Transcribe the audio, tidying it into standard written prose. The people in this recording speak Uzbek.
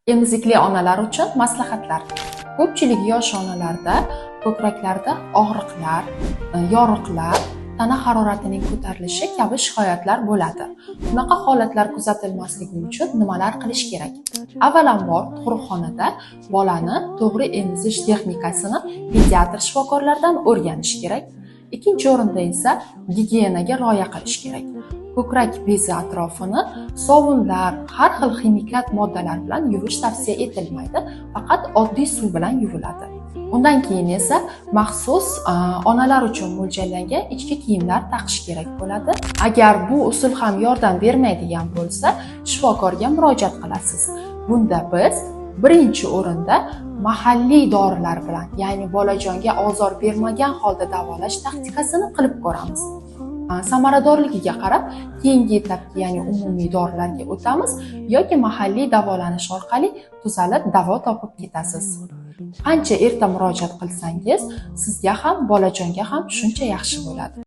Emizikli onalar uchun maslahatlar. Ko'pchilik yosh onalarda ko'kraklarda og'riqlar, yoriqlar, tana haroratining ko'tarilishi kabi shikoyatlar bo'ladi. Bunaqa holatlar kuzatilmasligi uchun nimalar qilish kerak? Avvalambor tug'ruqxonada bolani to'g'ri emizish texnikasini pediatr shifokorlardan o'rganish kerak. Ikkinchi o'rinda esa gigiyenaga rioya qilish kerak. Ko'krak bezi atrofini sovunlar, har xil ximikat moddalar bilan yuvish tavsiya etilmaydi, faqat oddiy suv bilan yuviladi. Undan keyin esa maxsus onalar uchun mo'ljallangan ichki kiyimlar taqish kerak bo'ladi. Agar bu usul ham yordam bermaydigan bo'lsa, shifokorga murojaat qilasiz. Bunda biz birinchi o'rinda mahalliy dorilar bilan, ya'ni bolajonga ozor bermagan holda davolash taktikasini qilib ko'ramiz. Samaradorligiga qarab keyingi etapga, ya'ni umumiy dorilarga o'tamiz yoki mahalliy davolanish orqali tuzalib davo topib ketasiz. Qancha erta murojaat qilsangiz, sizga ham bolajonga ham shuncha yaxshi bo'ladi.